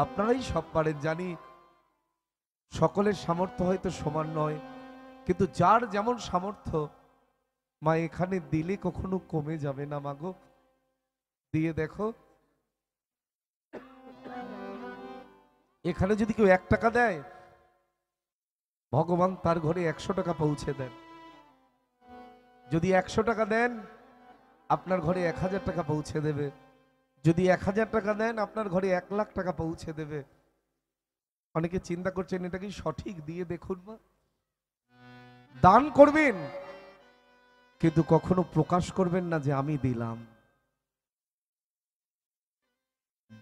আপনারাই সব পারেন জানি, সকলের সামর্থ্য হয়তো সমান নয়, কিন্তু যার যেমন সামর্থ্য মা এখানে দিলে কখনো কমে যাবে না। মাগো দিয়ে দেখো, এখানে যদি কেউ 1 টাকা দেয়, ভগবান তার ঘরে 100 টাকা পৌঁছে দেন। যদি 100 টাকা দেন, আপনার ঘরে 1000 টাকা পৌঁছে দেবে। যদি 1000 টাকা দেন, আপনার ঘরে 1,00,000 টাকা পৌঁছে দেবে। অনেকে চিন্তা করছেন এটা কি সঠিক, দিয়ে দেখুন না। দান করবেন, কিন্তু কখনো প্রকাশ করবেন না যে আমি দিলাম।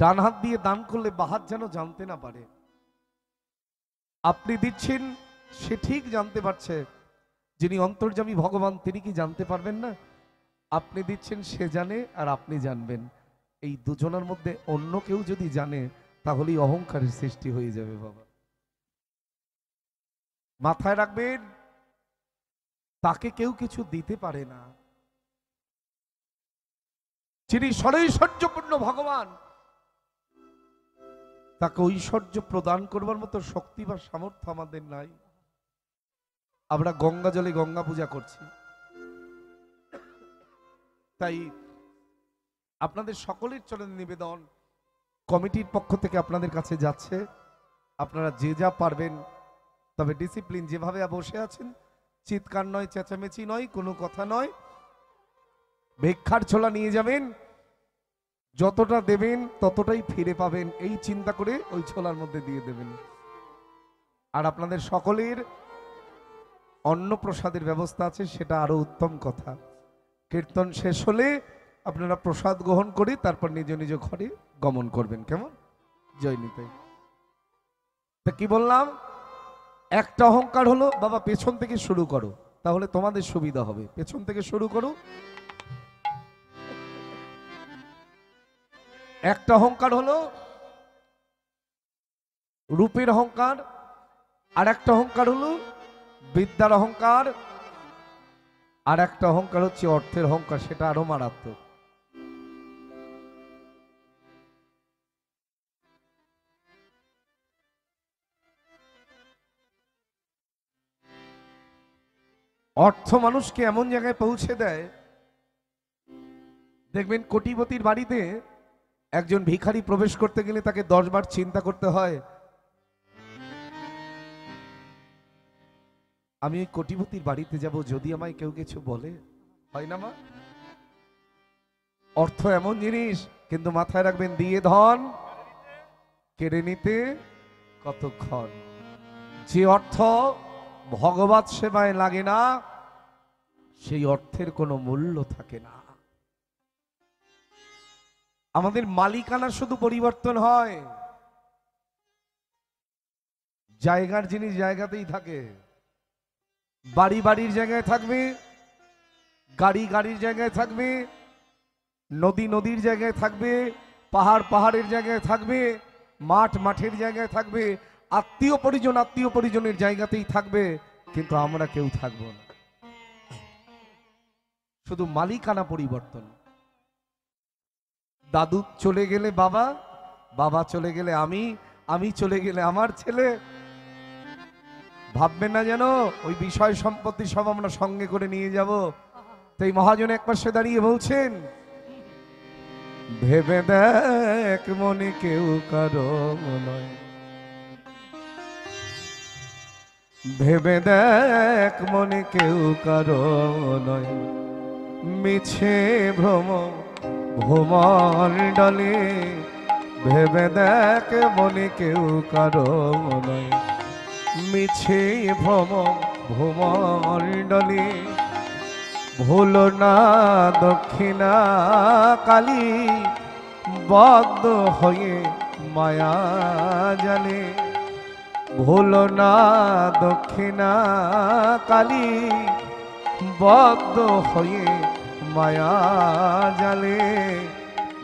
ডান হাত দিয়ে দান করলে বাঁ হাত যেন জানতে না পারে আপনি দিচ্ছেন। সে ঠিক জানতে পারছে, যিনি অন্তর্যামী ভগবান তিনি কি জানতে পারবেন না? আপনি দিচ্ছেন, সে জানে আর আপনি জানবেন। এই দুজনের মধ্যে অন্য কেউ যদি জানে, তাহলেই অহংকারের সৃষ্টি হয়ে যাবে। বাবা মাথায় রাখবেন, তাকে কেউ কিছু দিতে পারে না। যিনি সরৈশ্বর্যপূর্ণ ভগবান, তাকে ঐশ্বর্য প্রদান করবার মতো শক্তি বা সামর্থ্য আমাদের নাই। আমরা গঙ্গা জলে গঙ্গা পূজা করছি। তাই আপনাদের সকলের চরণে নিবেদন, কমিটির পক্ষ থেকে আপনাদের কাছে যাচ্ছে, আপনারা যে যা পারবেন, তবে ডিসিপ্লিন, যেভাবে বসে আছেন, চিৎকার নয়, চেঁচামেচি নয়, কোনো কথা নয়। ভিক্ষার ছোলা নিয়ে যাবেন, যতটা দেবেন ততটাই ফিরে পাবেন, এই চিন্তা করে ওই ছোলার মধ্যে দিয়ে দেবেন। আর আপনাদের সকলের অন্ন প্রসাদের ব্যবস্থা আছে, সেটা আরো উত্তম কথা। কীর্তন শেষ হলে আপনারা প্রসাদ গ্রহণ করে তারপর নিজ নিজ ঘরে গমন করবেন। কেমন? জয় নিতাই। তা কি বললাম, একটা অহংকার হলো, বাবা পেছন থেকে শুরু করো, তাহলে তোমাদের সুবিধা হবে। পেছন থেকে শুরু করো। একটা অহংকার হলো রূপের অহংকার, আর একটা অহংকার হলো বিদ্যার অহংকার, আর একটা অহংকার হচ্ছে অর্থের অহংকার, সেটা আরো মারাত্মক। অর্থ মানুষকে এমন জায়গায় পৌঁছে দেয়, দেখবেন কোটিপতির বাড়িতে একজন ভিখারি প্রবেশ করতে গেলে তাকে 10 বার চিন্তা করতে হয়, আমি ওই কোটিপতির বাড়িতে যাব, যদি আমায় কেউ কিছু বলে। হয় না মা? অর্থ এমন জিনিস, কিন্তু মাথায় রাখবেন, দিয়ে ধন কেড়ে নিতে কতক্ষণ। যে অর্থ ভগবত সেবায় লাগে না, সেই অর্থের কোনো মূল্য থাকে না। আমাদের মালিকানা শুধু পরিবর্তন হয়, জায়গার জিনিস জায়গাতেই থাকে। বাড়ি বাড়ির জায়গায় থাকবে, গাড়ি গাড়ির জায়গায় থাকবে, নদী নদীর জায়গায় থাকবে, পাহাড় পাহাড়ের জায়গায় থাকবে, মাঠ মাঠের জায়গায় থাকবে, আত্মীয় পরিজনের জায়গাতেই থাকবে, কিন্তু আমরা কেউ থাকবো না। শুধু মালিকানা পরিবর্তন। দাদু চলে গেলে বাবা, বাবা চলে গেলে আমি, আমি চলে গেলে আমার ছেলে। ভাববেন না যেন ওই বিষয় সম্পত্তি সব আমরা সঙ্গে করে নিয়ে যাব। তাই মহাজন এক পাশে দাঁড়িয়ে বলছেন, ভেবে দেখ মনে কেউ কারো নয়, ভেবে দেখ মনে কেউ কারো নয়, মিছে ভ্রম ভূমণ্ডলে, ভেবে দেখ মনে কেউ কারো নয়, মিছে ভ্রম ভূমণ্ডলে, ভুল না দক্ষিণা কালী, বদ্ধ হয়ে মায়া জালে, ভুল না দক্ষিণা কালী, বদ্ধ হয়ে মায়া জালে,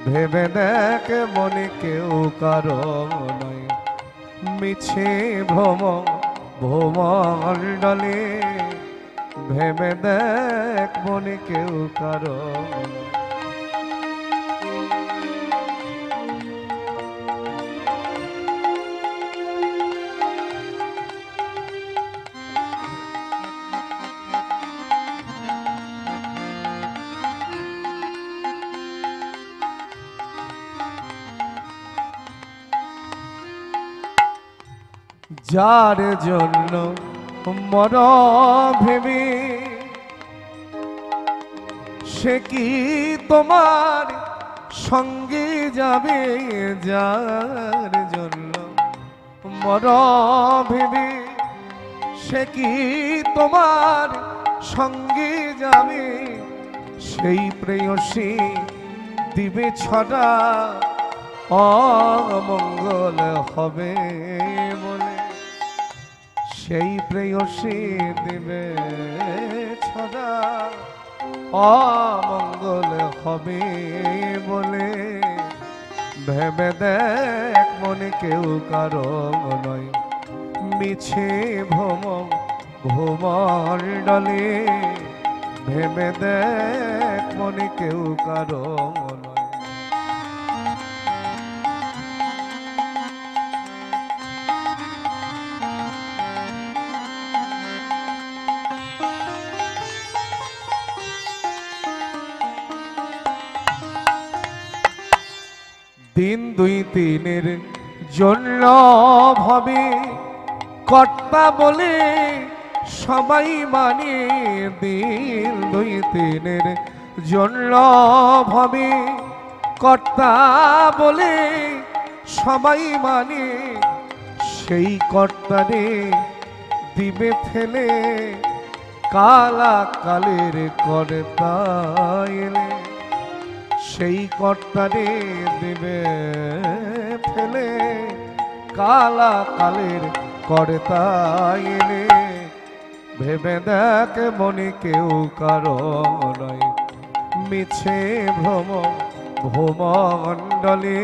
ভেবে দেখ মনে কেউ কারো নয়, মিছে ভ্রম ভূমণ্ডলে, ভেবে দেখ মনে কেউ কারো। যার জন্য মর ভেবে সে কি তোমার সঙ্গে যাবে, যার জন্য মর ভেবে সে কি তোমার সঙ্গে যাবে, সেই প্রেয়সী দিবে ছড়া অমঙ্গল হবে বলে, সেই প্রেয়সী দিবে ছড়া অমঙ্গল হবে বলে, ভেবে দেখ মনে কেউ কারো নয়, মিছে ভূমণ্ডলে, ভেবে দেখ মনে কেউ কারো নয়। দিন দুই তিনের জন্য ভাবে কর্তা বলে সবাই মানে, দিন দুই তিনের জন্য ভাবে কর্তা বলে সবাই মানে, সেই কর্তারে দিবে ফেলে কালা কালের কর্তা এলে, সেই কর্তারে দিবে ফেলে কালা কালের কর্তা এলে, ভেবে দেখ মনে কেউ কারো নয়, মিছে ভূমণ্ডলে,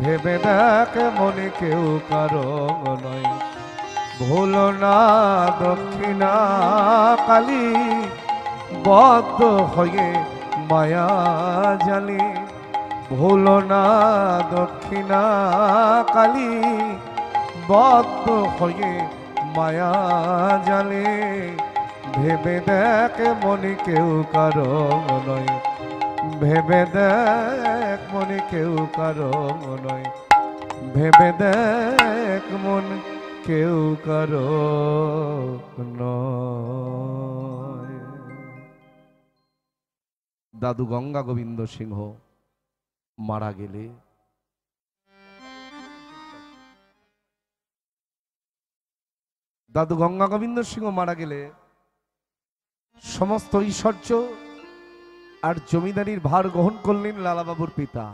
ভেবে দেখ মনে কেউ কারো নয়। ভুল না দক্ষিণা কালী বদ্ধ হয়ে মায়া জালে, ভুল না দক্ষিণা কালী বদ্ধ হয়ে মায়া জালে, ভেবে দেখ মনে কেউ কারো নয়, ভেবে দেখ মনে কেউ কারো নয়, ভেবে দেখ মন কেউ কারো নয়। দাদু গঙ্গা গোবিন্দ সিংহ মারা গেলে দাদু গঙ্গা গোবিন্দ সিংহ মারা গেলে সমস্ত ঐশ্বর্য আর জমিদারির ভার গ্রহণ করলেন লালাবাবুর পিতা।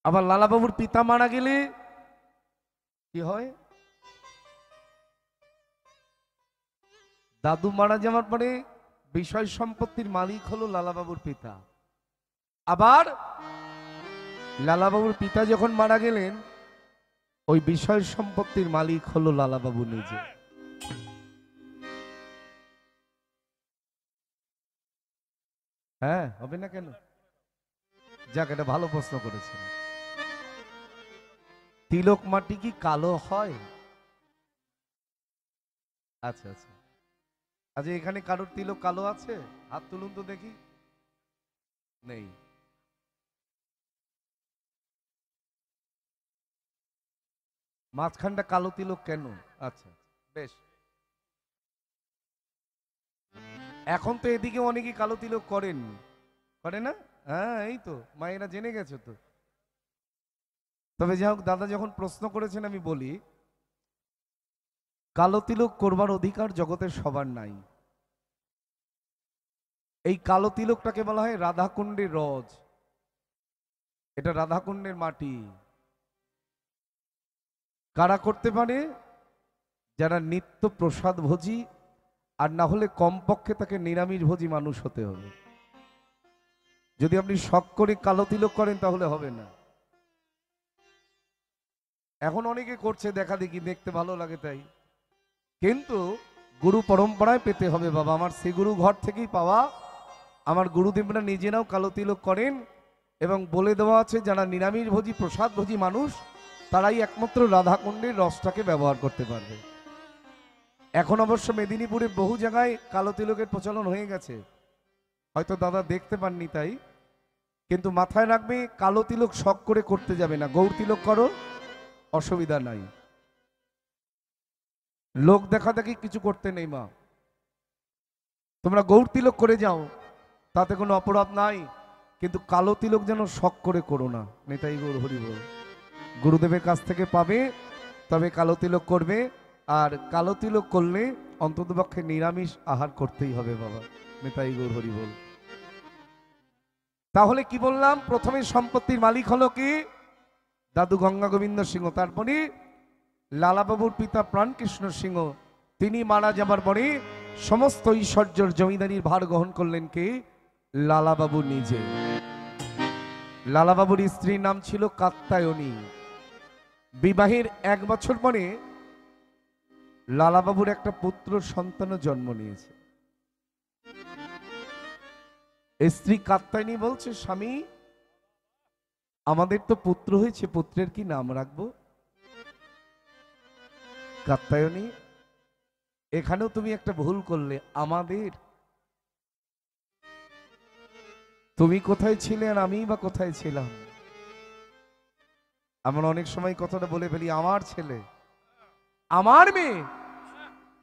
আবার লালাবাবুর পিতা মারা গেলে কি হয়, দাদু মারা যাওয়ার পরে বিষয় সম্পত্তির মালিক হলো লালাবাবুর পিতা। আবার লালাবাবুর পিতা যখন মারা গেলেন ওই বিষয় সম্পত্তির মালিক হলো লালাবাবু নিজে। হ্যাঁ, হবে না কেন? যাক, এটা ভালো প্রশ্ন করেছেন। তিলক মাটি কি কালো হয়? আচ্ছা আচ্ছা, আচ্ছা, এখানে কারোর তিলক কালো আছে? হাত তুলুন তো দেখি। নেই। মাঝখানটা কালো তিলক কেন? আচ্ছা, বেশ। এখন তো এদিকে অনেকে কালো তিলক করেন, করে না? হ্যাঁ, এই তো মায়েরা জেনে গেছে তো। তবে যাই হোক, দাদা যখন প্রশ্ন করেছেন আমি বলি, কালো তিলক করবার অধিকার জগতের সবার নাই। এই কালো তিলকটাকে বলা হয় রাধাকুণ্ডের রজ। এটা রাধাকুণ্ডের মাটি। কারা করতে পারে? যারা নিত্য প্রসাদ ভোজী, আর না হলে কমপক্ষে তাকে নিরামিষ ভোজী মানুষ হতে হবে। যদি আপনি শখ করে কালো তিলক করেন তাহলে হবে না। এখন অনেকে করছে দেখা দেখি, দেখতে ভালো লাগে তাই, কিন্তু গুরু পরম্পরায় পেতে হবে বাবা। আমার সে গুরু ঘর থেকেই পাওয়া। আমার গুরুদেবরা নিজেরাও কালো তিলক করেন এবং বলে দেওয়া আছে যারা নিরামিষ ভোজী প্রসাদ ভোজী মানুষ তারাই একমাত্র রাধাকুণ্ডের রসটাকে ব্যবহার করতে পারবে। এখন অবশ্য মেদিনীপুরে বহু জায়গায় কালো তিলকের প্রচলন হয়ে গেছে, হয়তো দাদা দেখতে পাননি তাই। কিন্তু মাথায় রাখবে, কালো তিলক শখ করে করতে যাবে না। গৌর তিলক করো, অসুবিধা নাই, লোক দেখা দেখি কিছু করতে নেই মা, তোমরা গৌর তিলক করে যাও, তাতে কোনো অপরাধ নাই, কিন্তু কালো তিলক যেন শখ করে করো না। নেতাই গৌর হরি বল। গুরুদেবের কাছ থেকে পাবে তবে কালো তিলক করবে, আর কালো তিলক করলে অন্ততপক্ষে নিরামিষ আহার করতেই হবে বাবা। নেতাই গৌর হরি বল। তাহলে কি বললাম, প্রথমে সম্পত্তির মালিক হলো কি দাদু গঙ্গা গোবিন্দ সিংহ, তারপরে লালাবাবুর পিতা প্রাণকৃষ্ণ সিংহ। তিনি মারা যাবার পরে সমস্ত ঐশ্বর্যর জমিদারির ভার গ্রহণ করলেন কে? লালাবাবু নিজে। লালাবাবুর স্ত্রীর নাম ছিল কাত্যায়নী। বিবাহের 1 বছর পরে লালাবাবুর একটা পুত্র সন্তানও জন্ম নিয়েছে। স্ত্রী কাত্যায়নী বলছে, স্বামী আমাদের তো পুত্র হয়েছে, পুত্রের কি নাম রাখবো? কাত্যায়নী, এখানেও তুমি একটা ভুল করলে। আমাদের, তুমি কোথায় ছিলে আর আমি বা কোথায় ছিলাম? আমরা অনেক সময় কথাটা বলে ফেলি, আমার ছেলে, আমার মেয়ে,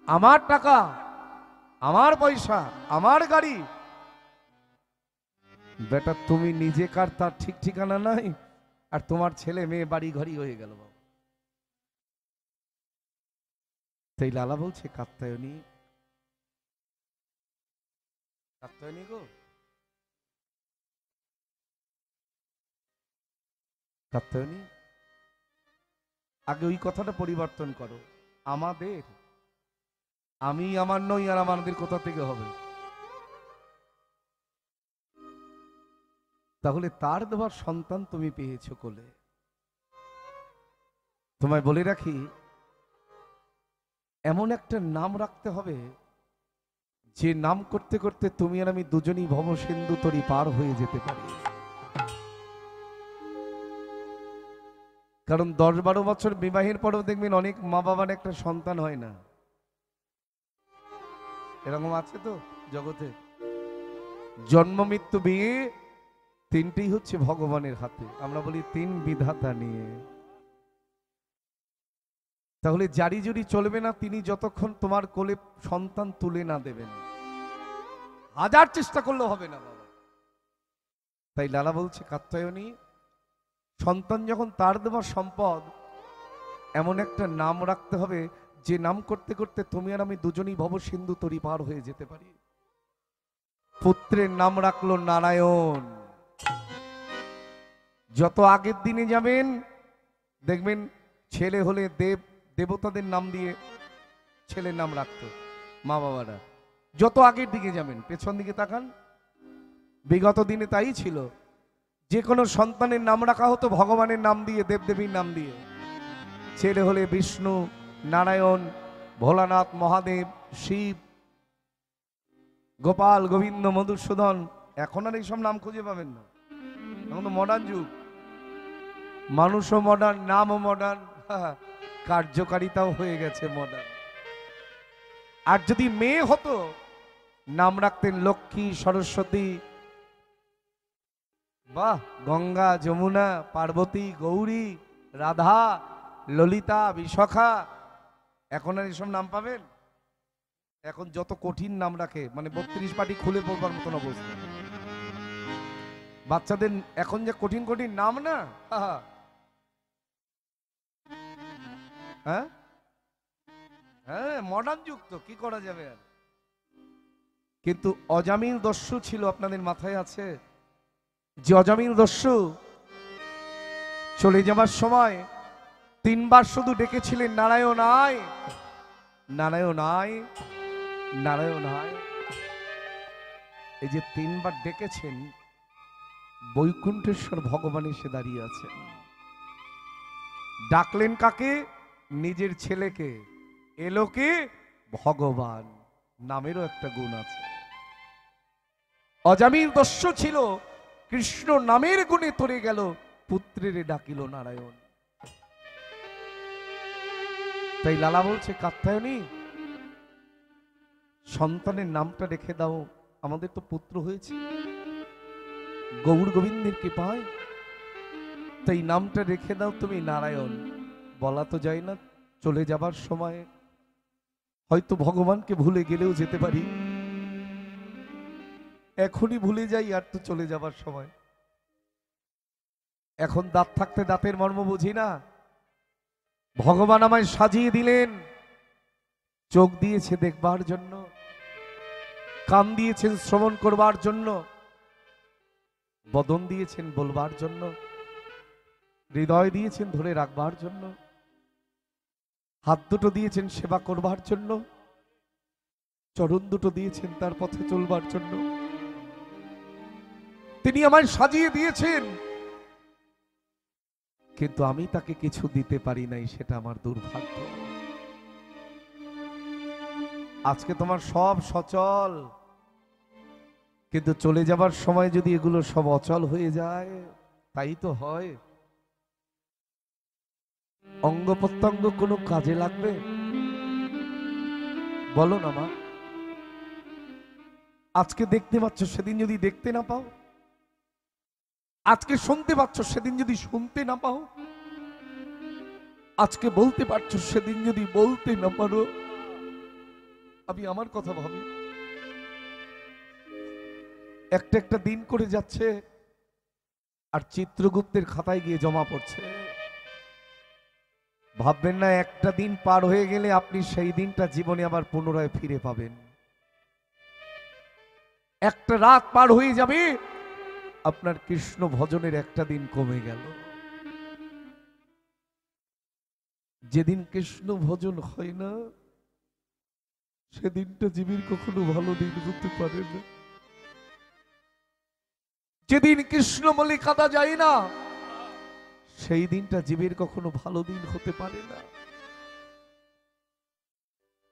আমার টাকা, আমার পয়সা, আমার গাড়ি। বেটা তুমি নিজে কার তার ঠিক ঠিকানা নাই, আর তোমার ছেলে মেয়ে বাড়ি ঘরই হয়ে গেল বাবা। তাই লালা বলছে, কাত্যায়নী, কাত্যায়নী গো, কাত্যায়নী, আগে ওই কথাটা পরিবর্তন করো। আমাদের, আমি আমার নই, আর আমাদের কোথা থেকে হবে? তাহলে তার দেওয়ার সন্তান তুমি পেয়েছো কোলে। তোমায় বলে রাখি, এমন একটা নাম রাখতে হবে যে নাম করতে করতে তুমি আর আমি দুজনই ভবসিন্ধু তরি পার হয়ে যেতে পারি। কারণ 10-12 বছর বিবাহের পরেও দেখবেন অনেক মা বাবার একটা সন্তান হয় না। এরকম আছে তো জগতে। জন্ম মৃত্যু বিয়ে তিনটেই হচ্ছে ভগবানের হাতে। আমরা বলি 3 বিধাতা নিয়ে। তাহলে জারি জুরি চলবে না তিনি যতক্ষণ তোমার কোলে সন্তান তুলে না দেবেন। হাজার চেষ্টা করলেও হবে না বাবা। তাই লালা বলছে, কাত্যায়নী, সন্তান যখন তার দেওয়ার সম্পদ, এমন একটা নাম রাখতে হবে যে নাম করতে করতে তুমি আর আমি দুজনই ভবসিন্ধু তরি পার হয়ে যেতে পারি। পুত্রের নাম রাখলো নারায়ণ। যত আগের দিনে যাবেন দেখবেন ছেলে হলে দেব, দেবতাদের নাম দিয়ে ছেলের নাম রাখতো মা বাবারা। যত আগের দিকে যাবেন, পেছন দিকে তাকান, বিগত দিনে তাই ছিল। যে কোনো সন্তানের নাম রাখা হতো ভগবানের নাম দিয়ে, দেবদেবীর নাম দিয়ে। ছেলে হলে বিষ্ণু, নারায়ণ, ভোলানাথ, মহাদেব, শিব, গোপাল, গোবিন্দ, মধুসূদন। এখন আর এইসব নাম খুঁজে পাবেন না, এখন তো মডার্ন যুগ। মানুষও মডার্ন, নামও মডার্ন, কার্যকারিতাও হয়ে গেছে মডার্ন। আর যদি মেয়ে হতো নাম রাখতেন লক্ষ্মী, সরস্বতী, বাহ, গঙ্গা, যমুনা, পার্বতী, গৌরী, রাধা, ললিতা, বিশাখা। এখন আর এসব নাম পাবেন? এখন যত কঠিন নাম রাখে, মানে 32 পাটি খুলে পড়বার মতন অবস্থা। বাচ্চাদের এখন যে কঠিন কঠিন নাম না, হ্যাঁ হ্যাঁ, মডার্ন যুগ তো, কি করা যাবে আর। কিন্তু অজামিল দস্যু ছিল, আপনাদের মাথায় আছে যে অজামিল দস্যু চলে যাবার সময় 3 বার শুধু ডেকেছিলেন, নারায়ণ আয়, নারায়ণ আয়, নারায়ণ আয়। এই যে 3 বার ডেকেছেন, বৈকুণ্ঠেশ্বর ভগবান এসে দাঁড়িয়ে আছেন। ডাকলেন কাকে? নিজের ছেলেকে। এলো কে? ভগবান। নামেরও একটা গুণ আছে। অজামিল দস্যু ছিল, কৃষ্ণ নামের গুণে তরে গেল, পুত্রের ডাকিল নারায়ণ। তাই লালা বলছে, কাত্যায়নী, সন্তানের নামটা রেখে দাও, আমাদের তো পুত্র হয়েছে গৌর গোবিন্দের কৃপায়। তাই নামটা রেখে দাও তুমি নারায়ণ। বলা তো যায় না, চলে যাবার সময় হয়তো ভগবানকে ভুলে গেলেও যেতে পারি, এখনই ভুলে যাই আর তো চলে যাবার সময়। এখন দাঁত থাকতে দাঁতের মর্ম বুঝি না। ভগবান আমায় সাজিয়ে দিলেন, চোখ দিয়েছে দেখবার জন্য, কান দিয়েছেন শ্রবণ করবার জন্য, বদন দিয়েছেন বলবার জন্য, হৃদয় দিয়েছেন ধরে রাখবার জন্য, হাত দুটো দিয়েছেন সেবা করবার জন্য, চরণ দুটো দিয়েছেন তার পথে চলবার জন্য। তিনি আমায় সাজিয়ে দিয়েছেন, কিন্তু আমি তাকে কিছু দিতে পারি নাই, সেটা আমার দুর্ভাগ্য। আজকে তোমার সব সচল, কিন্তু চলে যাবার সময় যদি এগুলো সব অচল হয়ে যায়, তাই তো হয়। অঙ্গ প্রত্যঙ্গ কোনো কাজে লাগবে? বলো না মা। আজকে দেখতে পাচ্ছ, সেদিন যদি দেখতে না পাও, আজকে শুনতে পাচ্ছ, সেদিন যদি শুনতে না পাও, আজকে বলতে পারছো, সেদিন যদি বলতে না পারো। আমি আমার কথা ভাবি, একটা একটা দিন করে যাচ্ছে আর চিত্রগুপ্তের খাতায় গিয়ে জমা পড়ছে। ভাববেন না একটা দিন পার হয়ে গেলে আপনি সেই দিনটা জীবনে আবার পুনরায় ফিরে পাবেন। একটা রাত পার হয়ে যাবে, আপনার কৃষ্ণ ভজনের একটা দিন কমে গেল। যেদিন কৃষ্ণ ভজন হয় না, সেদিনটা জীবের কখনো ভালো দিন হতে পারে না। যেদিন কৃষ্ণ বলে কাঁদা যায় না, সেই দিনটা জীবের কখনো ভালো দিন হতে পারে না।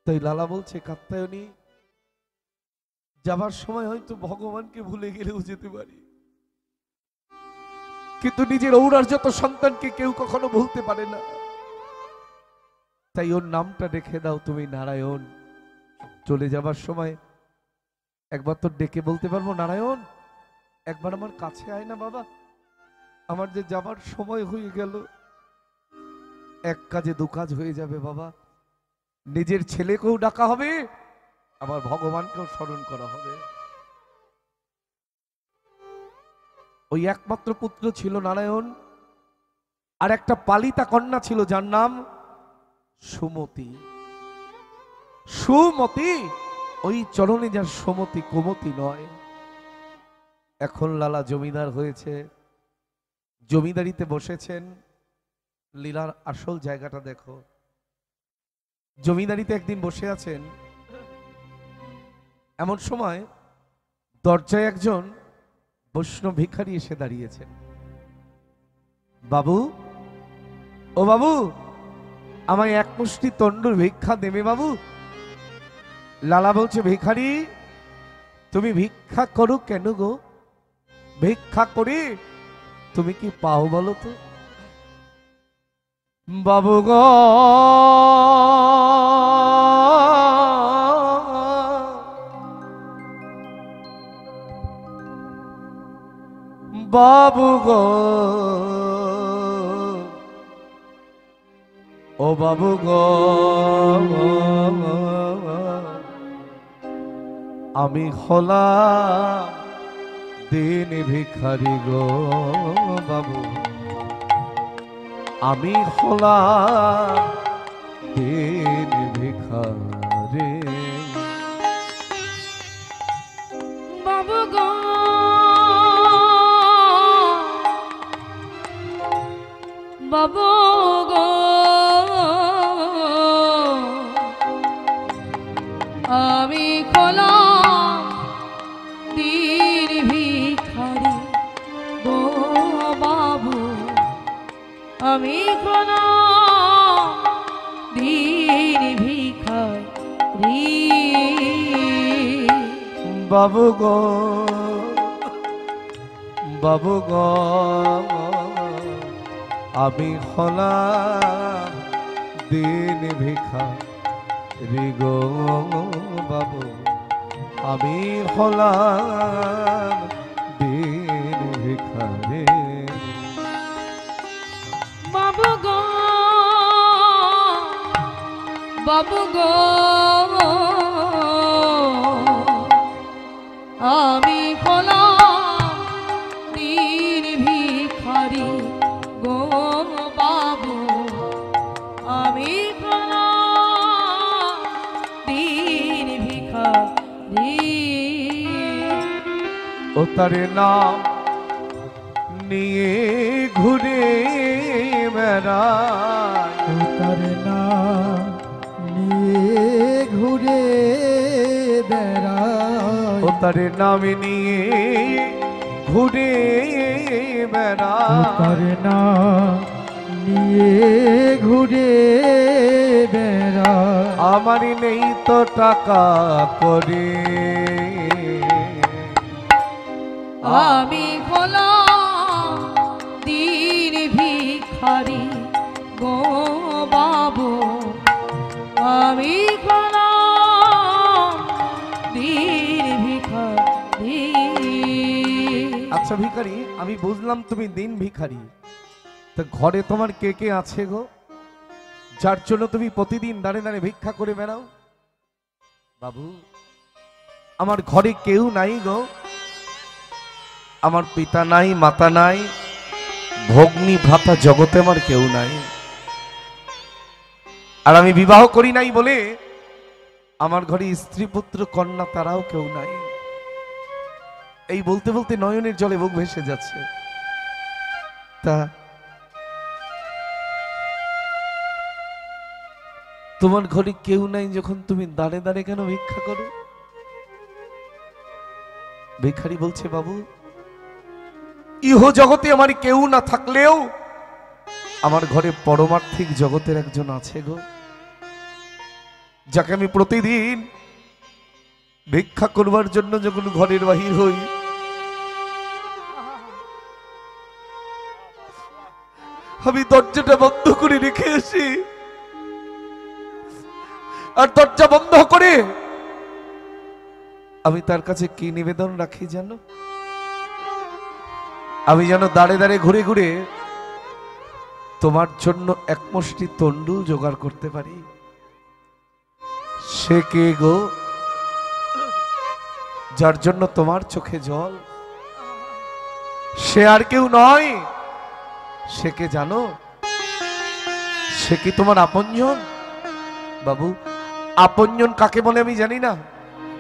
তাই লালা বলছে, কাত্যায়নী, যাবার সময় হয়তো ভগবানকে ভুলে গেলেও যেতে পারি, কিন্তু নিজের ঔরার্যত সন্তানকে কেউ কখনো ভুলতে পারে না। তাই ওর নামটা রেখে দাও তুমি নারায়ণ। চলে যাবার সময় একবার তো ডেকে বলতে পারবো, নারায়ণ একবার আমার কাছে আয় না বাবা, আমার যে যাবার সময় হয়ে গেল। এক কাজে দু কাজ হয়ে যাবে বাবা, নিজের ছেলেকেও ডাকা হবে, আবার ভগবানকেও স্মরণ করা হবে। ওই একমাত্র পুত্র ছিল নারায়ণ, আর একটা পালিতা কন্যা ছিল যার নাম সুমতি। সুমতি, ওই চরণে যার সুমতি, কুমতি নয়। এখন লালা জমিদার হয়েছে, জমিদারিতে বসেছেন। লীলার আসল জায়গাটা দেখো। জমিদারিতে একদিন বসে আছেন, এমন সময় দরজায় একজন বৈষ্ণব ভিখারি এসে দাঁড়িয়েছেন। বাবু, ও বাবু, আমায় এক মুষ্টি তন্ডুর ভিক্ষা দেবে বাবু। লালা বলছে, ভিখারি তুমি ভিক্ষা করো কেন গো? ভিক্ষা করে তুমি কি পাও বলো তো? বাবু গো, বাবু গো, ও বাবু গো, আমি হলাম দিন ভিখারি গো বাবু, আমি হলাম দিন ভিখারি। বাবু গো, বাবু গো, আমি হলাম দিন ভিখারি গো বাবু, আমি হলাম দিন ভিখারি। বাবু গো, বাবু গো, আমি হলাম দিন ভিখারি গো বাবু, আমি হলাম দিন ভিখারি। বাবু গো, বাবু গো আমি হলাম দিন ভিখারি গো বাবু আমি হলাম দিন ভিখারি ও তারে নাম নিয়ে ঘুরে বেড়ায়, ও তার নাম নিয়ে ঘুরে বেড়ায়, ও তারে নাম নিয়ে ঘুরে ও বেড়ায়। তার নাম নিয়ে ঘুরে বেড়ায়। আমারই নেই তো টাকা করে, আমি হলাম দিন ভিখারি গো বাবু আমি হলাম দিন ভিখারি আচ্ছা ভিখারি, আমি বুঝলাম তুমি দিন ভিখারি, তা ঘরে তোমার কে কে আছে গো, যার জন্য তুমি প্রতিদিন দাঁড়ে দাঁড়ে ভিক্ষা করে বেড়াও? বাবু, আমার ঘরে কেউ নাই গো, আমার পিতা নাই, মাতা নাই, ভগ্নী ভ্রাতা জগতে আমার কেউ নাই। আর আমি বিবাহ করি নাই বলে আমার ঘরে স্ত্রী পুত্র কন্যা তারাও কেউ নাই। এই বলতে বলতে নয়নের জলে বুক ভেসে যাচ্ছে। তা তোমার ঘরে কেউ নাই যখন তুমি দাঁড়ে দাঁড়ে কেন ভিক্ষা করো? ভিখারি বলছে, বাবু ইহ জগতে আমার কেউ না থাকলেও আমার ঘরে পরমার্থিক জগতের একজন আছে গো, যাকে আমি প্রতিদিন ভিক্ষা করবার জন্য যখন ঘরের বাহির হই, আমি দরজাটা বন্ধ করে রেখে আসি। আর দরজা বন্ধ করে আমি তার কাছে কি নিবেদন রাখি জানো? আমি যেন দাঁড়ে দাঁড়ে ঘুরে ঘুরে তোমার জন্য এক মুষ্টি তন্ডুল জোগাড় করতে পারি। সে কে গো, যার জন্য তোমার চোখে জল? সে আর কেউ নয়। সে কে জানো? সে কি তোমার আপনজন? বাবু, আপনজন কাকে বলে আমি জানি না,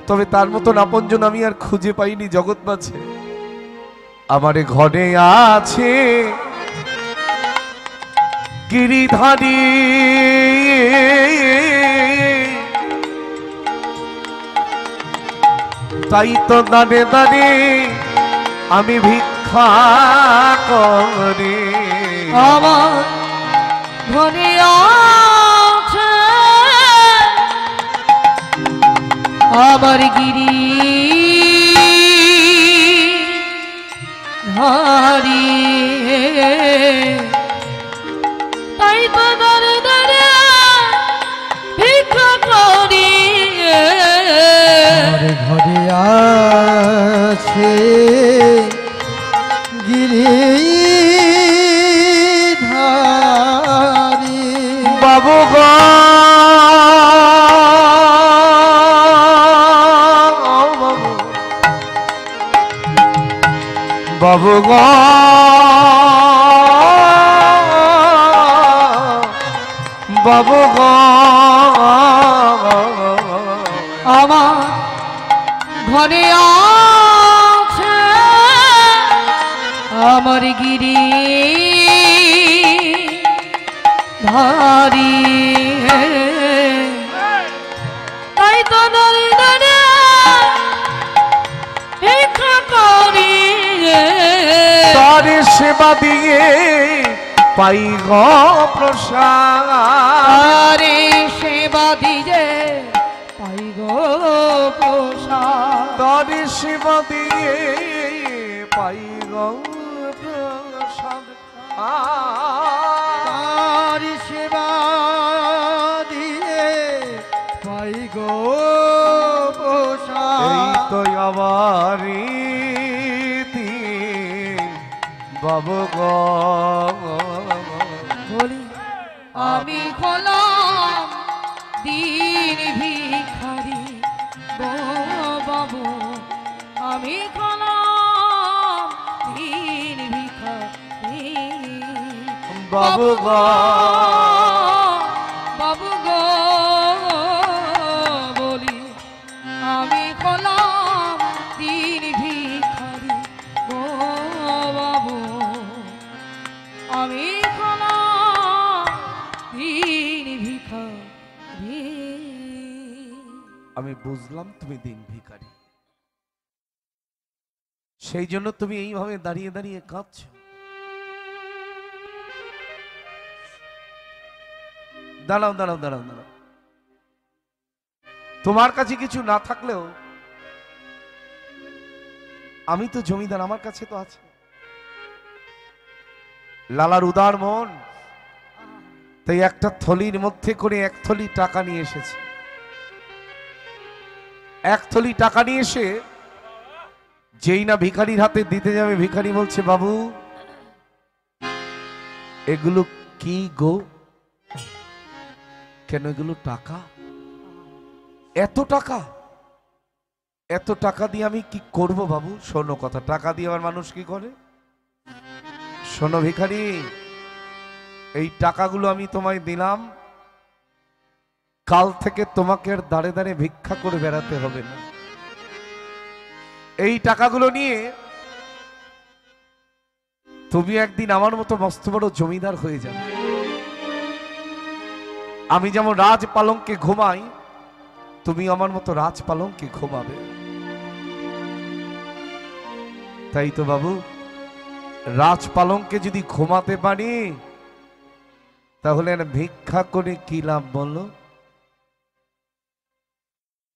তবে তার মতন আপনজন আমি আর খুঁজে পাইনি জগৎ মাঝে। আমার ঘরে আছে গিরিধারী, তাই তো দাঁড়ে দাঁড়ে আমি ভিক্ষা করি। আমার ঘরে আছে আমার গিরি ধারি তাই তো দাঁড়ে দাঁড়ে ভিক্ষা করি আমার ঘরে আছে গিরিধারী, বাবু গো বাবু গো বাবু গো, আমার ঘরে আছে আমার গিরি ধারি তাই তো দাঁড়িয়ে দাঁড়িয়ে ভিক্ষা করি তার সেবা দিয়ে পাই গো প্রসাদ, আরে সেবা দিয়ে পাই গো প্রসাদ তার সেবা দিয়ে পাই গো প্রসাদ। তার সেবা দিয়ে পাই গো প্রসাদ। এই তো আমারই দিন বাবু গো, বলি আমি হলাম দিন ভিখারি গো বাবু আমি খলাম দিন ভিখারি বাবু গো বাবু গো বলি আমি খলাম দিন ভিখারি গো বাবু আমি খলাম দিন ভিখারি আমি বুঝলাম তুমি দিন ভিখারি, সেই জন্য তুমি এইভাবে দাঁড়িয়ে দাঁড়িয়ে কাঁদছো। দাঁড়াও দাঁড়াও দাঁড়াও দাঁড়াও, তোমার কাছে কিছু না থাকলেও আমি তো জমিদার, আমার কাছে তো আছে। লালার উদার মন, তাই একটা থলির মধ্যে করে এক থলি টাকা নিয়ে এসেছে। এক থলি টাকা নিয়ে এসে যেই না ভিখারির হাতে দিতে যাবে, ভিখারি বলছে বাবু এগুলো কি গো? কেন এগুলো টাকা? এত টাকা? এত টাকা দিয়ে আমি কি করব বাবু? শোনো কথা, টাকা দিয়ে আমার মানুষ কি করে? শোনো ভিখারি, এই টাকাগুলো আমি তোমায় দিলাম, কাল থেকে তোমাকে আর দাঁড়ে দাঁড়ে ভিক্ষা করে বেড়াতে হবে না। এই টাকাগুলো নিয়ে তুমি একদিন আমার মতো মস্ত বড় জমিদার হয়ে যাবে। আমি যেমন রাজ পালঙ্কে ঘুমাই, তুমি আমার মতো রাজ পালঙ্কে ঘুমাবে। তাই তো বাবু, রাজ পালঙ্কে যদি ঘুমাতে পারি তাহলে আর ভিক্ষা করে কি লাভ বলো?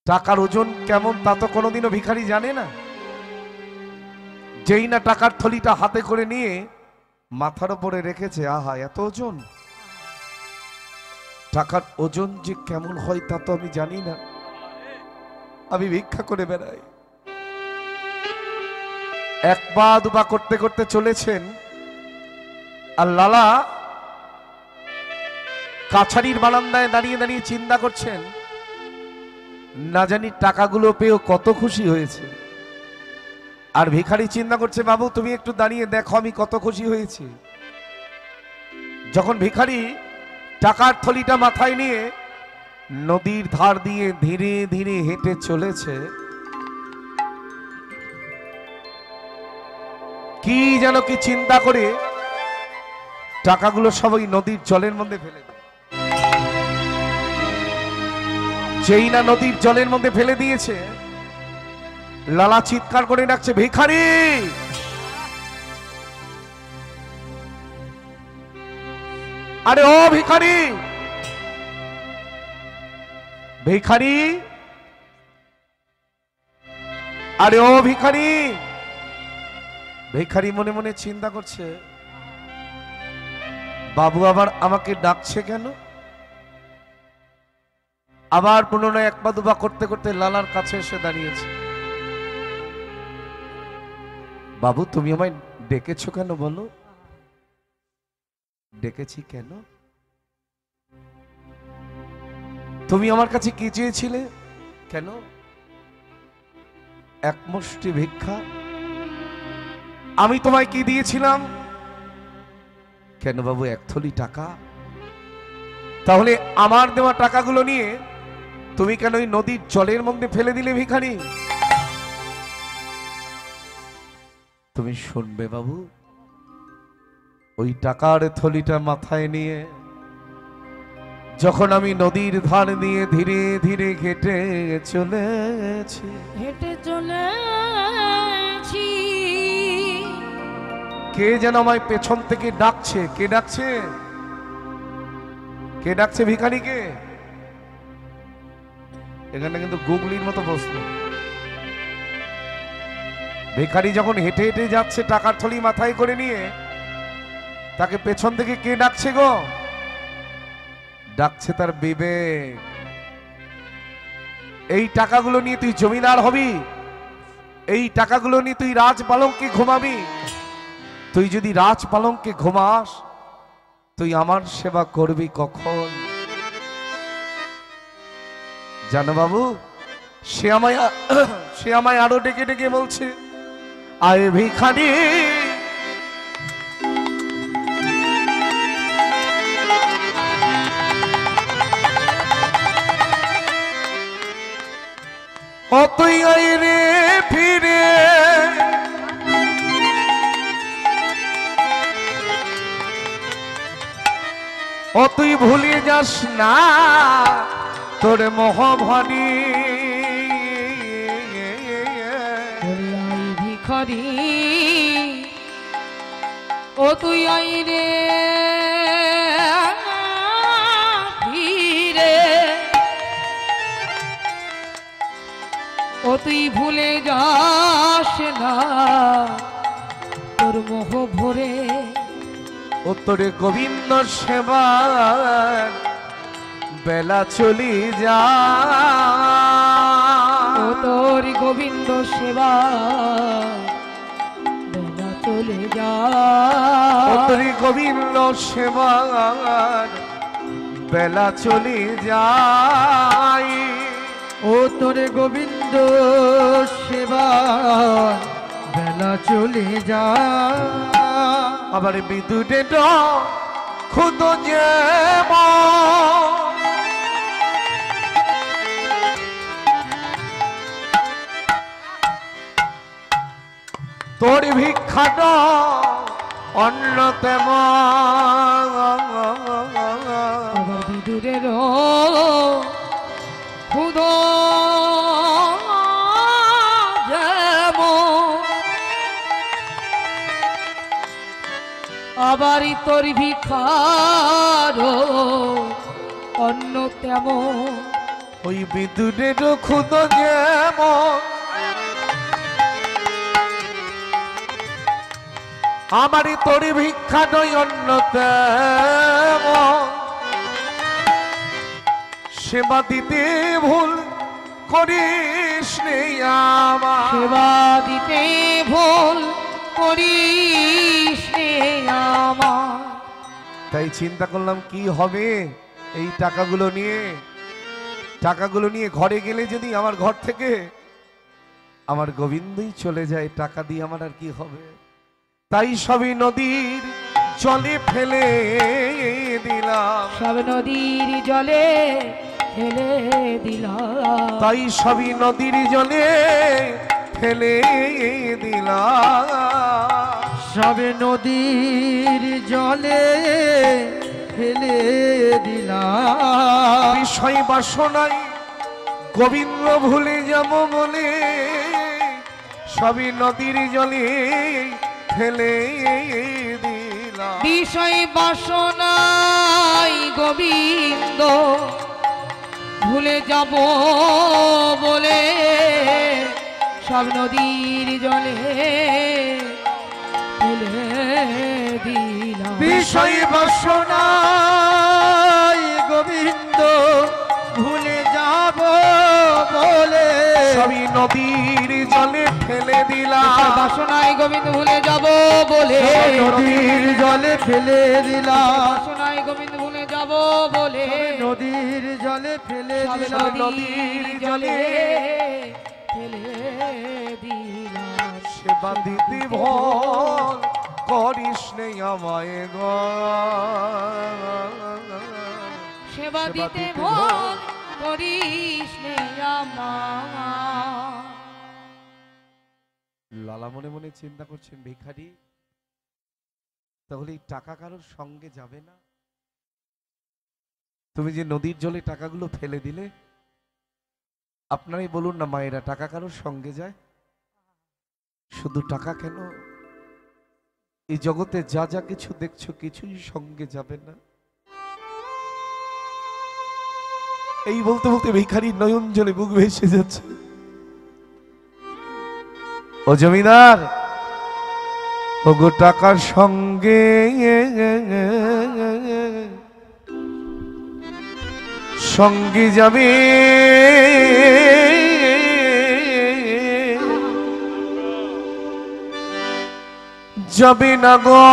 টাকার ওজন কেমন তা তো কোনোদিনও ভিখারি জানে না। যেই না টাকার থলিটা হাতে করে নিয়ে মাথার উপরে রেখেছে, আহা এত ওজন! টাকার ওজন যে কেমন হয় তা তো আমি জানি না, আমি ভিক্ষা করে বেড়াই। এক পা দুপা করতে করতে চলেছেন, আর লালা কাছারির বারান্দায় দাঁড়িয়ে দাঁড়িয়ে চিন্তা করছেন, না জানি টাকাগুলো পেয়েও কত খুশি হয়েছে। আর ভিখারি চিন্তা করছে, বাবু তুমি একটু দাঁড়িয়ে দেখো আমি কত খুশি হয়েছি। যখন ভিখারি টাকার থলিটা মাথায় নিয়ে নদীর ধার দিয়ে ধীরে ধীরে হেঁটে চলেছে, কি যেন কি চিন্তা করে টাকাগুলো সবাই নদীর জলের মধ্যে ফেলে দেয়। যেই না নদীর জলের মধ্যে ফেলে দিয়েছে, লালা চিৎকার করে ডাকছে, ভিখারি! আরে ও ভিখারি, ভিখারি! আরে ও ভিখারি! ভিখারি মনে মনে চিন্তা করছে, বাবু আবার আমাকে ডাকছে কেন? আবার পুনরায় এক পা দুপা করতে করতে লালার কাছে এসে দাঁড়িয়েছে। বাবু তুমি আমায় ডেকেছো কেন বলো? ডেকেছি কেন? তুমি আমার কাছে কি চেয়েছিলে? কেন? এক মুষ্টি ভিক্ষা। আমি তোমায় কি দিয়েছিলাম? কেন বাবু? এক থলি টাকা। তাহলে আমার দেওয়া টাকাগুলো নিয়ে তুমি কেন ওই নদীর জলের মধ্যে ফেলে দিলে ভিখারি? তুমি শুনবে বাবু, ওই টাকার থলিটা মাথায় নিয়ে যখন আমি নদীর ধার দিয়ে ধীরে ধীরে হেঁটে চলেছি, হেঁটে চলেছি, কে যেন আমায় পেছন থেকে ডাকছে। কে ডাকছে? কে ডাকছে ভিখারিকে? এখানে কিন্তু গুগলির মতো প্রশ্ন। ভিখারি যখন হেঁটে হেঁটে যাচ্ছে টাকার থলি মাথায় করে নিয়ে, তাকে পেছন থেকে কে ডাকছে গো? ডাকছে তার বিবেক। এই টাকাগুলো নিয়ে তুই জমিদার হবি, এই টাকাগুলো নিয়ে তুই রাজ পালঙ্কে ঘুমাবি। তুই যদি রাজ পালঙ্কে ঘুমাস, তুই আমার সেবা করবি কখন? জানো বাবু, সে আমায় আরো ডেকে ডেকে বলছে, আয় ভিখারি, ও তুই আয় রে ফিরে, ও তুই ভুলে যাস না তোর মোহভনী। বললাই ভিখারি, ও তুই আই রে ফিরে, ও তুই ভুলে যাস না তোর মোহ ভরে। ও তোরে গোবিন্দ সেবার বেলা চলি যা, ও তোর গোবিন্দ সেবা বেলা চলে যা, ও তোর গোবিন্দ সেবার বেলা চলি যাই, ও তোর গোবিন্দ সেবা বেলা চলে যা। আবার বিদ্যুটে খুদ যে তোর ভিক্ষাট অন্য তেমন, আবার বিদুরের খুদ আবারই তোর ভিখার অন্য তেমন। ওই বিদ্যুটের খুদ যেমন আমারই তোর ভিক্ষা নয় অন্য তেমন, সেবা দিতে ভুল করিস নে আমার, সেবা দিতে ভুল করিস নে আমার। তাই চিন্তা করলাম কি হবে এই টাকাগুলো নিয়ে ঘরে গেলে যদি আমার ঘর থেকে আমার গোবিন্দই চলে যায়, টাকা দিয়ে আমার আর কি হবে। তাই সবই নদীর জলে ফেলে দিলাম, সব নদীর জলে ফেলে দিলাম, তাই সবই নদীর জলে ফেলে দিলাম, সবে নদীর জলে ফেলে দিলাম। বিষয় বাসনায় গোবিন্দ ভুলে যাব বলে সবই নদীর জলে ফেলে দিলাম, বিষয় বাসনাই গোবিন্দ ভুলে যাব বলে সব নদীর জলে ফেলে দিলাম। বিষয় বাসনায় গোবিন্দ ভুলে যাব বলে সবই নদীর জলে ফেলে দিলাম, বাসনায় গোবিন্দ ভুলে যাব বলে নদীর জলে ফেলে দিলাম। বাসনায় গোবিন্দ ভুলে যাব বলে নদীর জলে ফেলে দিলাম। নদীর জলে ফেলে দিলাম। সেবা দিতে ভুল করিস নে আমায় গো, সেবা দিতে ভুল করিস নে আমার। লালা মনে মনে চিন্তা করছেন, ভিখারি তাহলে এই টাকা কারোর সঙ্গে যাবে না? তুমি যে নদীর জলে টাকাগুলো ফেলে দিলে, আপনারাই বলুন না মায়েরা, টাকা কারোর সঙ্গে যায়? শুধু টাকা কেন, এই জগতে যা যা কিছু দেখছো কিছুই সঙ্গে যাবে না। এই বলতে বলতে ভিখারি নয়ন জলে বুক ভেসে যাচ্ছে। ও জমিদার, ওগো টাকার সঙ্গে সঙ্গে যাবে যাবে না গো,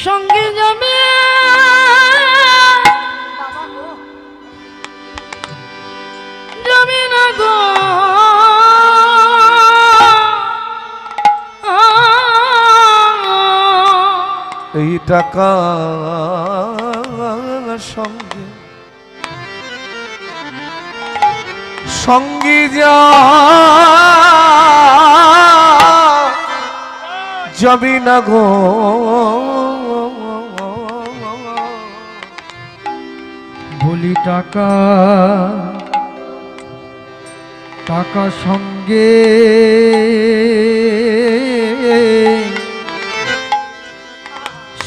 সঙ্গে যাবে যাবে না গো এই টাকা সঙ্গে সঙ্গী যাবি না গো বলি টাকা টাকা সঙ্গে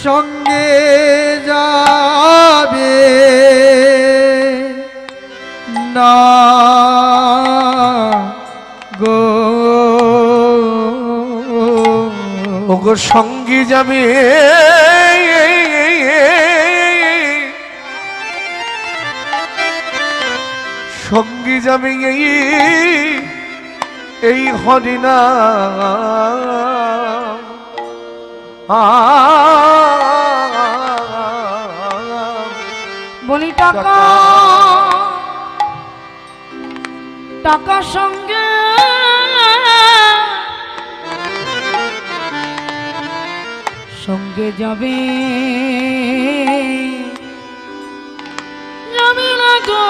সঙ্গে যাবে না গো ওগো সঙ্গী যাবে সঙ্গী যাবে এই হরিনা বলি টাকা টাকা সঙ্গে সঙ্গে যাবে যাবে না গো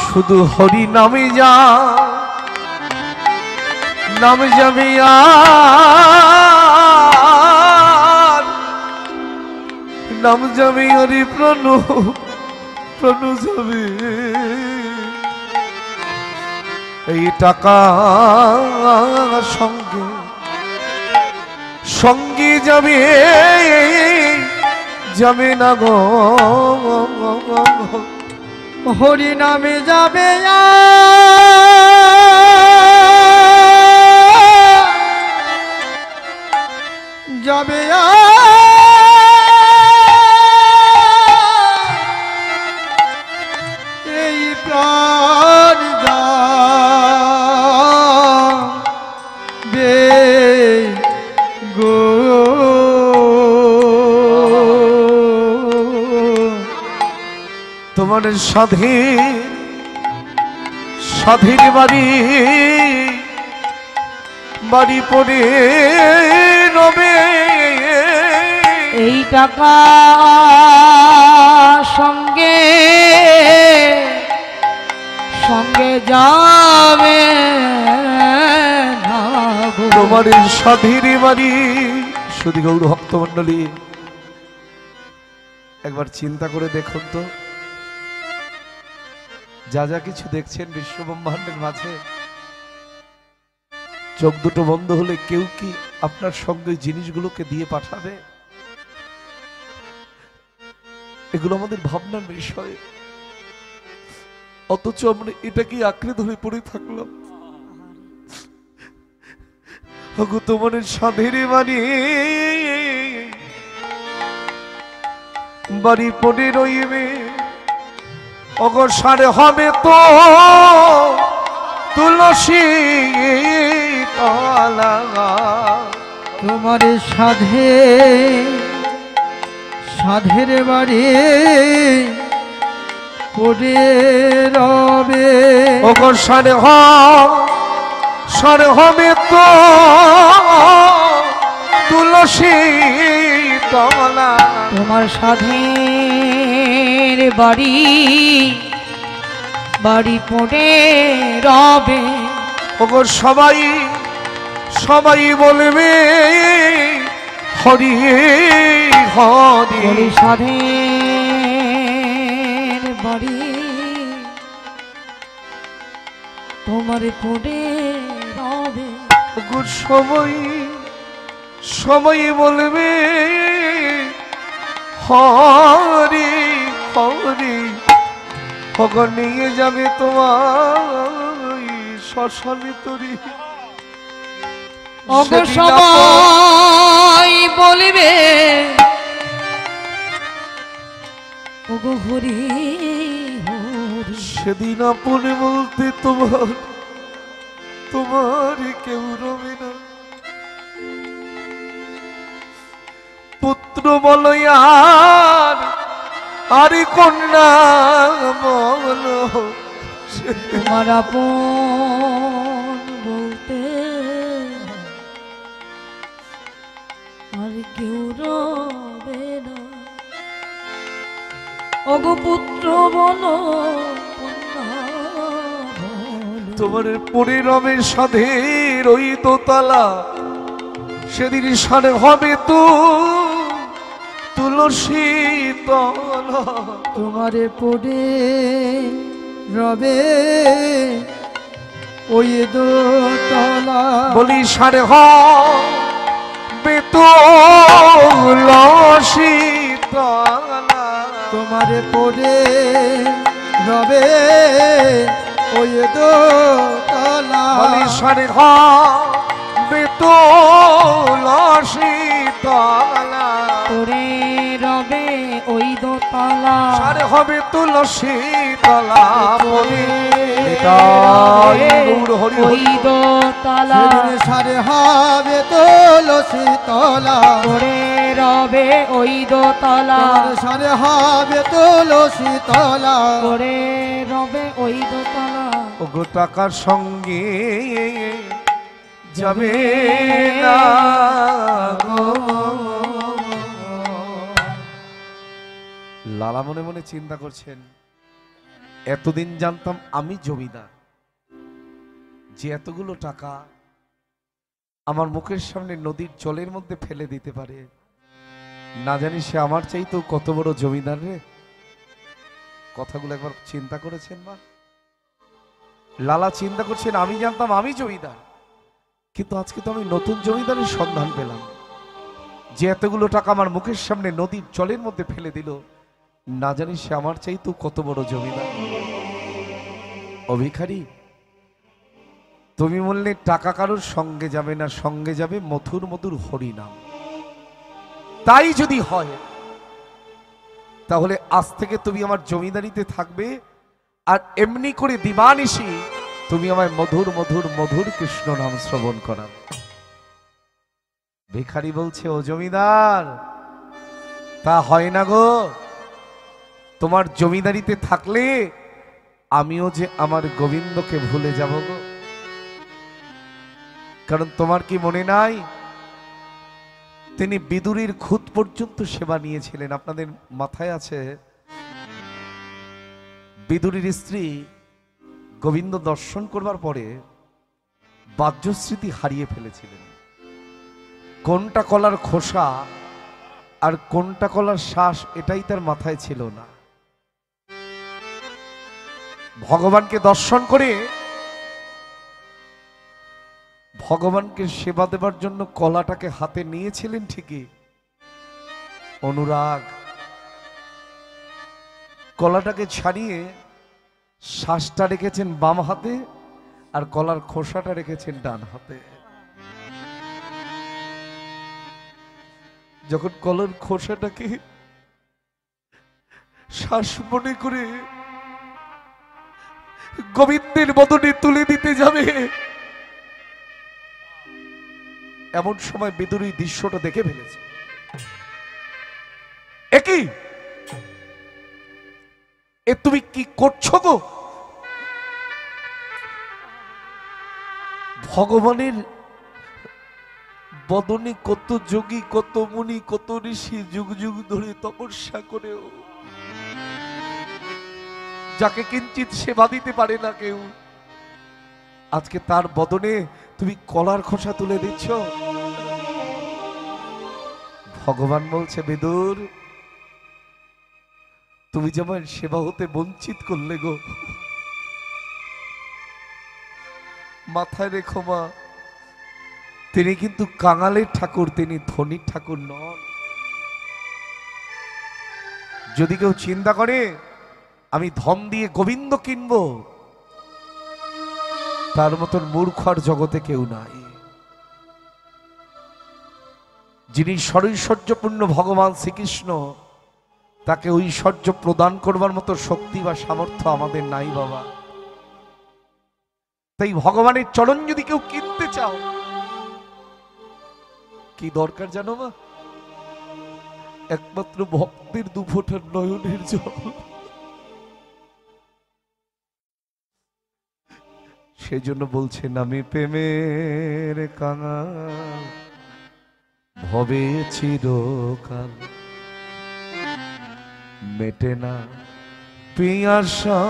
শুধু হরি নামে যা নাম যাবে আর নাম যাবে হরি প্রণু প্রণু যাবে এই টাকা সঙ্গে সঙ্গী যাবে যাবে না গো হরি নামে যাবে যাবে এই প্রাণ যাবে গো তোমার স্বাধীন বাড়ি বাড়ি পড়ে রবে এই টাকা সঙ্গে সঙ্গে যাবে না গো। তোমার স্বাধীন বাড়ি শুধু গৌর ভক্তমণ্ডলী একবার চিন্তা করে দেখুন তো যা যা কিছু দেখছেন বিশ্ব ব্রহ্মাণ্ডের মাঝে চোখ দুটো বন্ধ হলে কেউ কি আপনার সঙ্গে জিনিসগুলোকে দিয়ে পাঠাবে? এগুলো আমাদের ভাবনার বিষয়, অথচ আমরা এটাকে আঁকড়ে ধরে পড়ে থাকলাম। তোমার সাধের বাড়ি বাড়ি পড়ে রইবে অগসারে হবে তো তুলসী তলা তোমার সাধের বাড়ি পড়ে রবে অগসারে সারে হবে তো তুলসী তলা তোমার সাধের বাড়ি বাড়ি পড়ে রবে ওগো সবাই বলবে হরি হরি বলি সাধের বাড়ি তোমার পড়ে রবে ওগো সবাই বলবে হরি হরি ওগো নিয়ে যাবে তোমার শ্মশানে তরি ওগো সবাই বলিবে ওগো হরি হরি সেদিন আপনে বলতে তোমার তোমার কেউ রবে না। পুত্র বলো আর কন্যা বলো, তোমার আপন বলতে আর কেউ রবে না। ওগো পুত্র বলো কন্যা বলো, তোমার পরে রবে সাধের ওই দোতলা, সেদিন সারে হবে তো তুলসী তলা। তোমারে পড়ে রবে ওই দোতলা, বলি সারে হবে তো তুলসী তলা। তোমারে পড়ে রবে ওই দোতলা, বলি সারে হবে তো তুলসী তলা। তোরে রবে ওই দোতলা, সারে হবে তুলসী তলা। বলি ওই দোতলা, সেদিন সারে হবে তুলসী তলা, তোরে রবে ওই দোতলা, তোমার সারে হবে তুলসী তলা। তোরে রবে ওই দোতলা। ওগো টাকার সঙ্গে যাবে না গো। লালা মনে মনে চিন্তা করছেন, এতদিন জানতাম আমি জমিদার, যে এতগুলো টাকা আমার মুখের সামনে নদীর জলের মধ্যে ফেলে দিতে পারে, না জানি সে আমার চাইতেও কত বড় জমিদার রে। কথাগুলো একবার চিন্তা করেছেন মা? লালা চিন্তা করছেন, আমি জানতাম আমি জমিদার, কিন্তু আজকে তো আমি নতুন জমিদারের সন্ধান পেলাম, যে এতগুলো টাকা আমার মুখের সামনে নদীর জলের মধ্যে ফেলে দিল, না জানি সে আমার চাইতেও কত বড় জমিদার। ও ভিখারি, তুমি বললে টাকা কারোর সঙ্গে যাবে না, সঙ্গে যাবে মধুর মধুর হরিনাম। তাই যদি হয় তাহলে আজ থেকে তুমি আমার জমিদারিতে থাকবে, আর এমনি করে দিবানিশি তুমি আমায় মধুর মধুর মধুর কৃষ্ণ নাম শ্রবণ করাবে। ভিখারি বলছে, ও জমিদার, তা হয় না গো, তোমার জমিদারিতে থাকলে আমিও যে আমার গোবিন্দকে ভুলে যাব গো। কারণ তোমার কি মনে নাই, তিনি বিদুরীর খুদ পর্যন্ত সেবা নিয়েছিলেন? আপনাদের মাথায় আছে, বিদুরীর স্ত্রী গোবিন্দ দর্শন করবার পরে বাহ্যস্মৃতি হারিয়ে ফেলেছিলেন। কোনটা কলার খোসা আর কোনটা কলার শ্বাস এটাই তার মাথায় ছিল না। ভগবানকে দর্শন করে ভগবানকে সেবা দেবার জন্য কলাটাকে হাতে নিয়েছিলেন ঠিকই, অনুরাগ, কলাটাকে ছাড়িয়ে শ্বাসটা রেখেছেন বাম হাতে আর কলার খোসাটা রেখেছেন ডান হাতে। যখন কলার খোসাটাকে শ্বাস মনে করে গোবিন্দের বদনে তুলে দিতে যাবে, এমন সময় বিদুরী দৃশ্যটা দেখে ফেলেছে। একই এ তুমি কি করছো গো? ভগবানের বদনে কত যোগী, কত মুনি, কত ঋষি যুগ যুগ ধরে তপস্যা করেও যাকে কিঞ্চিত সেবা দিতে পারে না কেউ, আজকে তার বদনে তুমি কলার খোসা তুলে দিচ্ছ। ভগবান বলছে, বিদুর, তুমি যেমন সেবা হতে বঞ্চিত করলে গো, মাথায় রেখো মা, তিনি কিন্তু কাঙালের ঠাকুর, তিনি ধনীর ঠাকুর নন। যদি কেউ চিন্তা করে আমি ধন দিয়ে গোবিন্দ কিনবো, তার মতন মূর্খ আর জগতে কেউ নাই। যিনি সরৈশ্বর্যপূর্ণ ভগবান শ্রীকৃষ্ণ, তাকে ঐশ্বর্য প্রদান করবার মতো শক্তি বা সামর্থ্য আমাদের নাই বাবা। তাই ভগবানের চরণ যদি কেউ কিনতে চাও, কি দরকার জানো মা? একমাত্র ভক্তের দুফোঁটা নয়নের জল। সেজন্য বলছেন আমি প্রেমের কাঙাল, ভবে চিরকাল মেটে না পিয়াসা,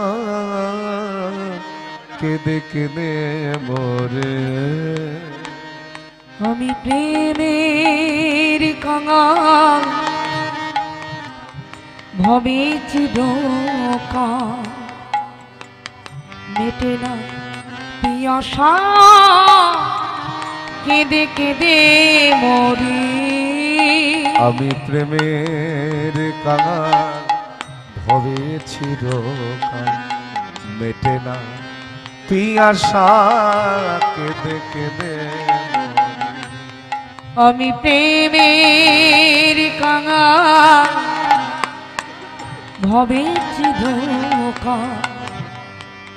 কেঁদে কেঁদে মরে। আমি প্রেমের কাঙাল, ভবে চিরকাল মেটে না পিয়াসা, কেঁদে কেঁদে মরি। আমি প্রেমের কাঙাল, ভবে চিরকাল মেটে না পিয়াসা, কেঁদে কেঁদে। আমি প্রেমের কাঙাল, ভবে চিরকাল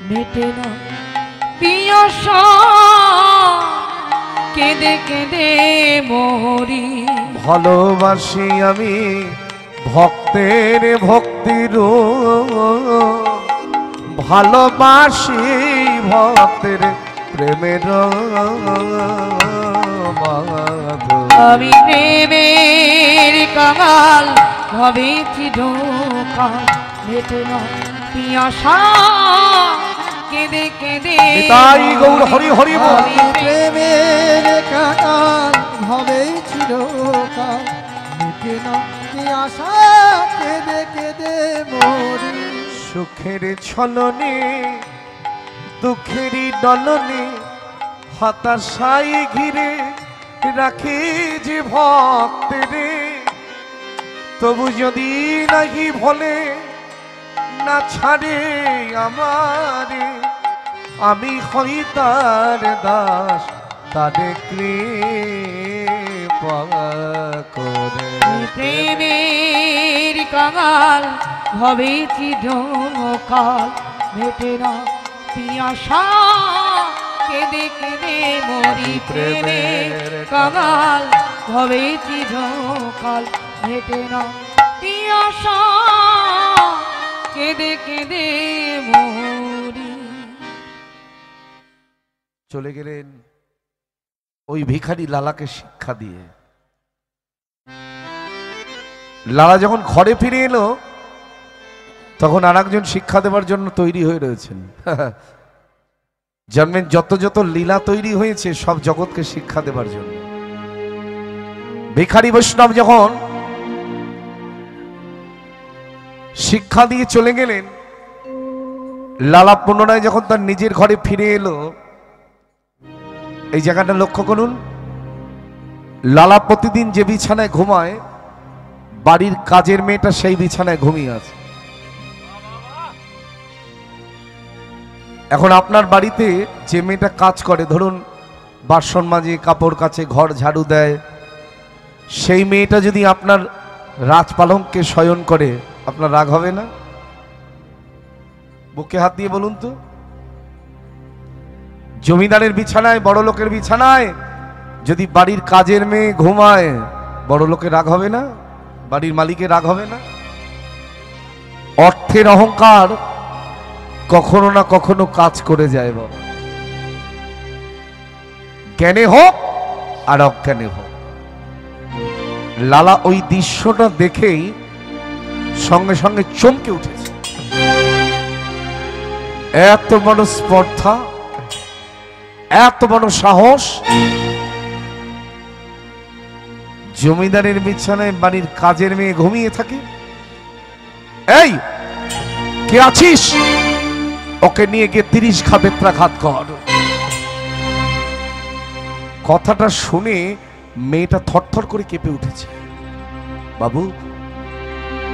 মেটে না পিয়াসা, কেঁদে কেঁদে মরি। ভালোবাসি আমি ভক্তের ভক্তির, ভালোবাসি ভক্তের প্রেমের মাধুরী। আমি প্রেমের কাঙাল, ভবে চিরকাল মেটে না পিয়াসা, কেঁদে কেঁদে নিতাই গৌর হরি হরি বল। আমি প্রেমের কাঙাল, ভবে চিরকাল মেটে না পিয়াসা, কেঁদে কেঁদে মরি। সুখের ছলনে দুঃখেরই দলনে হতাশাই ঘিরে রাখি যে ভক্তেরে, তবু যদি নাহি ভোলে না ছাড়ে আমারে, আমি হই তার দাস, তারে কৃপা করে। প্রেমের কাঙাল, ভবে চিরকাল মেটে না পিয়াসা, কেঁদে কেঁদে মরি। প্রেমের কাঙাল, ভবে চিরকাল মেটে না পিয়াসা, কেঁদে কেঁদে মরি। চলে গেলেন ওই ভিখারি লালাকে শিক্ষা দিয়ে। লালা যখন ঘরে ফিরে এলো, তখন আর একজন শিক্ষা দেওয়ার জন্য তৈরি হয়ে রয়েছেন। জন্মের যত যত লীলা তৈরি হয়েছে সব জগৎকে শিক্ষা দেবার জন্য। ভিখারি বৈষ্ণব যখন শিক্ষা দিয়ে চলে গেলেন, লালা পুনরায় যখন তার নিজের ঘরে ফিরে এলো, এই জায়গাটা লক্ষ্য করুন। লালা প্রতিদিন যে বিছানায় ঘুমায়, বাড়ির কাজের মেয়েটা সেই বিছানায় ঘুমিয়ে আছে। এখন আপনার বাড়িতে যে মেয়েটা কাজ করে, ধরুন বাসন মাজে, কাপড় কাচে, ঘর ঝাড়ু দেয়, সেই মেয়েটা যদি আপনার রাজপালঙ্কে শয়ন করে, আপনার রাগ হবে না? বুকে হাত দিয়ে বলুন তো। জমিদারের বিছানায়, বড় লোকের বিছানায় যদি বাড়ির কাজের মেয়ে ঘুমায়, বড় লোকের রাগ হবে না? বাড়ির মালিকের রাগ হবে না? অর্থের অহংকার কখনো না কখনো কাজ করে যায় বাবা। জ্ঞানে হোক আর অজ্ঞানে হোক। লালা ওই দৃশ্যটা দেখেই সঙ্গে সঙ্গে চমকে উঠেছে। এত বড় স্পর্ধা, এত বড় সাহস! জমিদারের বিছানায় বাড়ির কাজের মেয়ে ঘুমিয়ে থাকে। এই কে আছিস? ওকে নিয়ে গিয়ে 30 ঘা বেত্রাঘাত কর। কথাটা শুনে মেয়েটা থরথর করে কেঁপে উঠেছে। বাবু,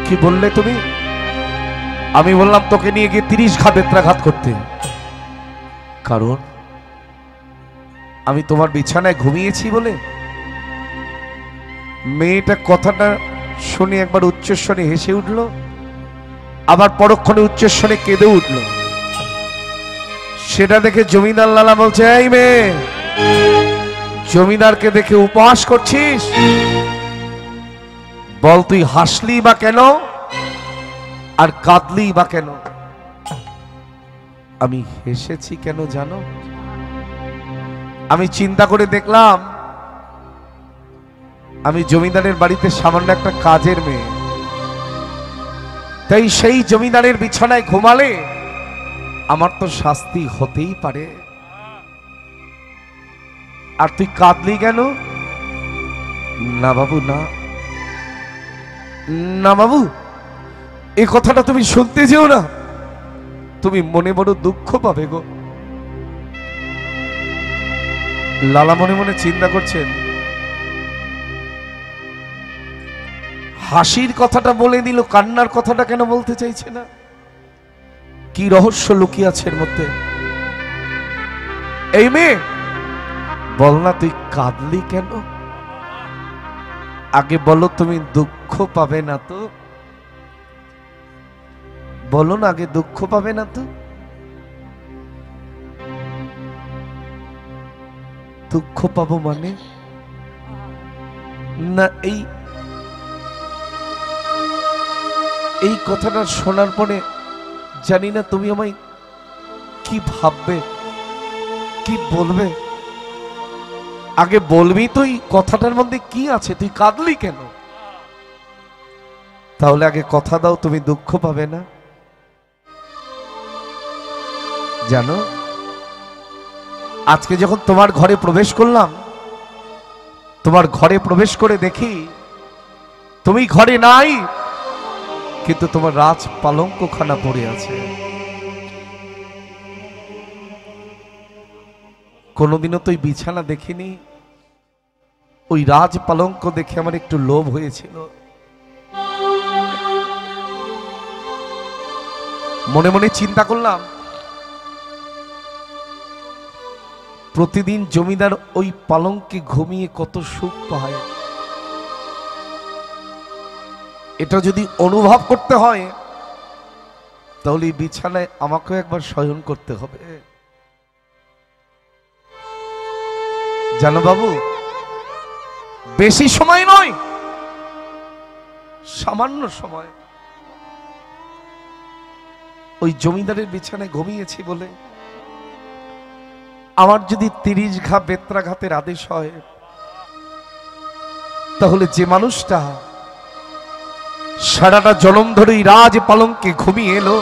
কি বললে তুমি? আমি বললাম তোকে নিয়ে গিয়ে 30 ঘা বেত্রাঘাত করতে, কারণ আমি তোমার বিছানায় ঘুমিয়েছি বলে। মেয়েটা কথাটা শুনে একবার উচ্চস্বরে হেসে উঠল, আবার পরক্ষণে উচ্চস্বরে কেঁদে উঠল। সেটা দেখে জমিদার লালা বলছে, এই মেয়ে, জমিদারকে দেখে উপহাস করছিস? বল তুই হাসলি বা কেন আর কাঁদলি বা কেন? আমি হেসেছি কেন জানো? আমি চিন্তা করে দেখলাম আমি জমিদারের বাড়িতে সামান্য একটা কাজের মেয়ে, তাই সেই জমিদারের বিছানায় ঘুমালে আমার তো শাস্তি হতেই পারে। আর তুই কাঁদলি কেন? না বাবু, না না বাবু, এই কথাটা তুমি শুনতে যেও না, তুমি মনে বড় দুঃখ পাবে গো। লালা মনে মনে চিন্তা করছেন, হাসির কথাটা বলে দিল, কান্নার কথাটা কেন বলতে চাইছে না? কি রহস্য লুকিয়ে আছে এর মধ্যে? এই মেয়ে, বল না তুই কাঁদলি কেন? আগে বলো, তুমি দুঃখ পাবে না তো? বলো না, আগে দুঃখ পাবে না তো? দুঃখ পাবো মানে? না, এই কথাটা শোনার পরে জানি না তুমি আমায় কি ভাববে, কি বলবে। আগে বলবি তো এই কথাটার মধ্যে কি আছে, তুই কাঁদলি কেন? তাহলে আগে কথা দাও, তুমি দুঃখ পাবে না। জানো, আজকে যখন তোমার ঘরে প্রবেশ করলাম, তোমার ঘরে প্রবেশ করে দেখি তুমি ঘরে নাই, কিন্তু তোমার রাজ পালঙ্কখানা পড়ে আছে। কোনোদিনও তো ওই বিছানা দেখিনি, ওই রাজ পালঙ্ক দেখে আমার একটু লোভ হয়েছিল। মনে মনে চিন্তা করলাম, প্রতিদিন জমিদার ওই পালঙ্কে ঘুমিয়ে কত সুখ পায়। এটা যদি অনুভব করতে হয় তাহলে এই বিছানায় আমাকেও একবার শয়ন করতে হবে। জানো বাবু, বেশি সময় নয়, সামান্য সময় ওই জমিদারের বিছানায় ঘুমিয়েছি বলে আমার যদি 30 ঘা বেত্রাঘাতের আদেশ হয়, তাহলে যে মানুষটা সারাটা জনম ধরে রাজ পালঙ্কে ঘুমিয়ে এলো,